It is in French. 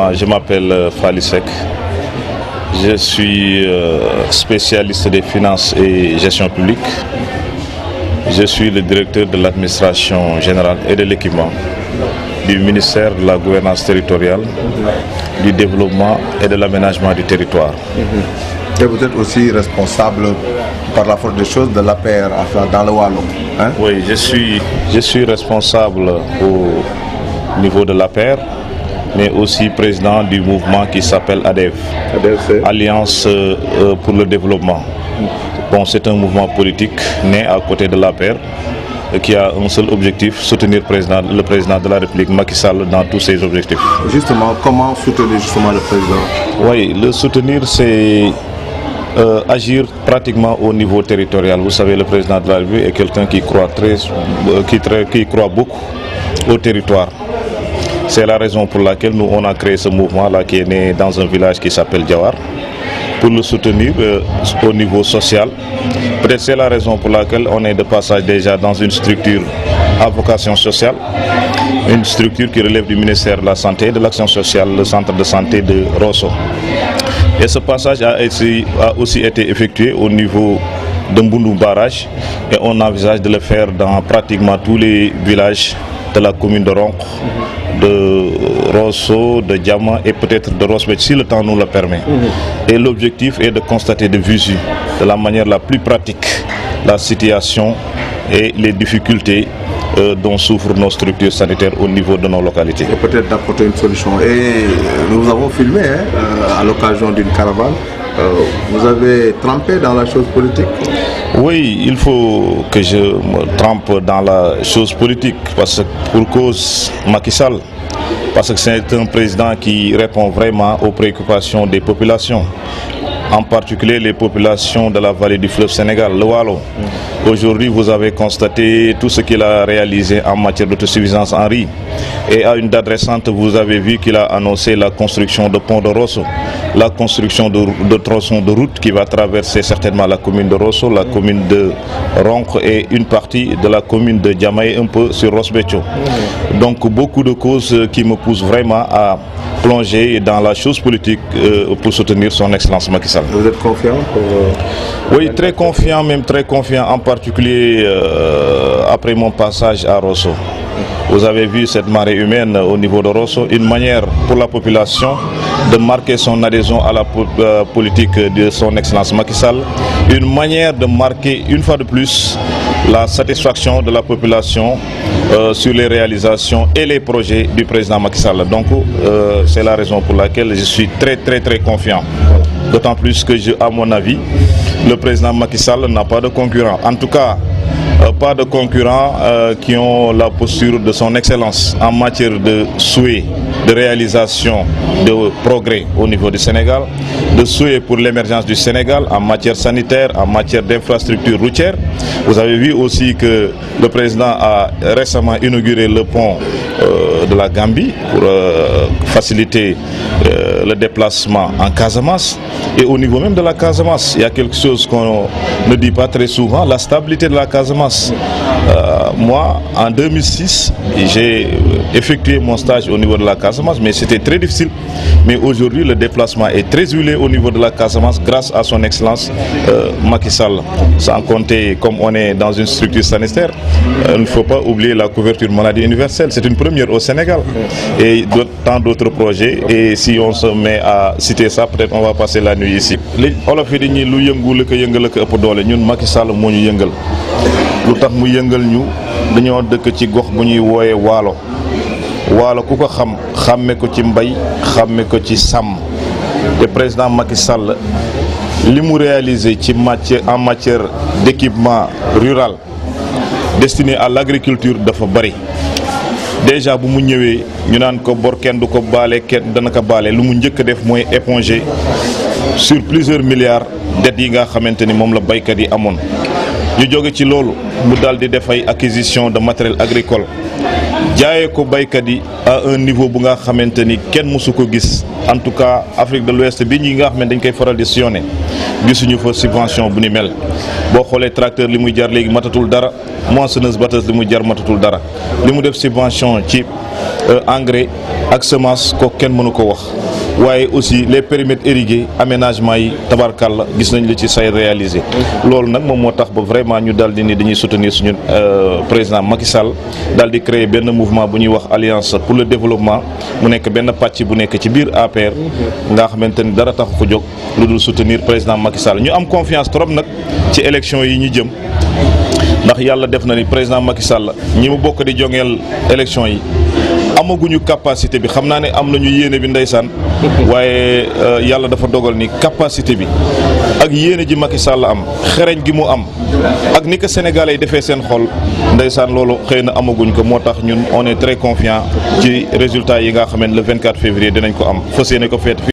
Je m'appelle Falisek, je suis spécialiste des finances et gestion publique. Je suis le directeur de l'administration générale et de l'équipement du ministère de la gouvernance territoriale, du développement et de l'aménagement du territoire. Et vous êtes aussi responsable par la force des choses de l'APR dans le Wallon. Oui, je suis responsable au niveau de l'APR, mais aussi président du mouvement qui s'appelle ADEV, Alliance pour le développement. Bon, c'est un mouvement politique né à côté de l'APR qui a un seul objectif, soutenir le président de la République Macky Sall dans tous ses objectifs. Justement, comment soutenir le président? Oui, le soutenir, c'est agir pratiquement au niveau territorial. Vous savez, le président de la République est quelqu'un qui croit beaucoup au territoire. C'est la raison pour laquelle nous on a créé ce mouvement-là qui est né dans un village qui s'appelle Diawar, pour le soutenir au niveau social. Peut-être c'est la raison pour laquelle on est de passage déjà dans une structure à vocation sociale, une structure qui relève du ministère de la Santé et de l'Action sociale, le centre de santé de Rosso. Et ce passage a aussi été effectué au niveau de Mbundu Barrage et on envisage de le faire dans pratiquement tous les villages de la commune de Ronk, de Rosso, de Diama et peut-être de Rosbeth si le temps nous le permet. Et l'objectif est de constater de visu, de la manière la plus pratique, la situation et les difficultés dont souffrent nos structures sanitaires au niveau de nos localités. Et peut-être d'apporter une solution. Et nous avons filmé à l'occasion d'une caravane. Vous avez trempé dans la chose politique? Oui, il faut que je me trempe dans la chose politique pour cause Macky Sall, parce que c'est un président qui répond vraiment aux préoccupations des populations, en particulier les populations de la vallée du fleuve Sénégal, le Wallon. Aujourd'hui, vous avez constaté tout ce qu'il a réalisé en matière d'autosuffisance en riz. Et à une date récente, vous avez vu qu'il a annoncé la construction de pont de Rosso, la construction de tronçons de route qui va traverser certainement la commune de Rosso, la commune de Ronk et une partie de la commune de Diamaye, un peu sur Rosbetcho. Donc beaucoup de causes qui me poussent vraiment à plonger dans la chose politique pour soutenir son excellence Macky Sall. Vous êtes confiant Oui, très confiant, même très confiant, en particulier après mon passage à Rosso. Vous avez vu cette marée humaine au niveau de Rosso, une manière pour la population de marquer son adhésion à la politique de son excellence Macky Sall, une manière de marquer une fois de plus la satisfaction de la population sur les réalisations et les projets du président Macky Sall. Donc c'est la raison pour laquelle je suis très confiant. D'autant plus que, à mon avis, le président Macky Sall n'a pas de concurrent. En tout cas, pas de concurrents qui ont la posture de son excellence en matière de souhait, de réalisation, de progrès au niveau du Sénégal, de souhait pour l'émergence du Sénégal en matière sanitaire, en matière d'infrastructures routières. Vous avez vu aussi que le président a récemment inauguré le pont de la Gambie pour faciliter le déplacement en Casamance. Et au niveau même de la Casamance, il y a quelque chose qu'on ne dit pas très souvent, la stabilité de la Casamance. Moi, en 2006, j'ai effectué mon stage au niveau de la Casamance, mais c'était très difficile. Mais aujourd'hui, le déplacement est très huilé au niveau de la Casamance grâce à son excellence Macky Sall. Sans compter, comme on est dans une structure sanitaire, il ne faut pas oublier la couverture maladie universelle. C'est une première au Sénégal. Et tant d'autres projets. Et si on se met à citer ça, peut-être on va passer la nuit ici. Macky Sall moo ñu yëngal lu tax mu yëngal ñu dañoo dëkk ci gox bu ñuy wooye Waalo Waalo ku ko xam xàmme ko ci mbay xàmme ko ci sàmm te président Macky Sall li mu réalisé ci en matière d'équipement rural destiné à l'agriculture dafa bari. Déjà bu mu ñëwee ñu naan ko bor kenn du ko baale kenn dana ko baale lu mu njëkk a def mooy éponger sur plusieurs milliards dettes yi nga xamante ni moom la baykat yi amoon. ñu jóge ci loolu mu daal di def ay acquisition de matériel agricole jaayee ko baykat yi à un niveau bu nga xamante ni kenn mësu ko gis en tout cas Afrique de l'Ouest bi ñi nga xam ne dañ koy faral di sillonné gisuñu fa subvention bu ni mel boo xoolee tracteur li muy jar léegi matatul dara moissonneuse batteuse li muy jar matatul dara li mu def subvention ci engrais ak semence ko kenn mënu ko wax waaye aussi les périmètres irrigués aménagement yi tabarkàlla gis nañ li ci say réalisé loolu nag moom moo tax ba vraiment ñu daal di ni dañuy soutenir suñu président Macky Sall daal di créer benn mouvement bu ñuy wax alliance pour le développement mu nekk benn pàcc bu nekk ci biir APR nga xamante ni dara taxu ko jóg lu dul soutenir président Macky Sall ñu am confiance trop nag ci élection yi ñu jëm ndax yàlla def na ni président Macky Sall ñi mu bokk di jongeel élection yi amaguñu capacité bi xam naa ne am nañu yéene bi ndeysaan waaye yàlla dafa dogal ni capacité bi ak yéene ji Macky Sall am xereñ gi mu am ak ni ko Sénégalais yi defee seen xol ndeysaan loolu xëy na amaguñ ko moo tax ñun on est très confiant ci résultat yi nga xam ne le 24 février dinañ ko am fas yéene ko feet fii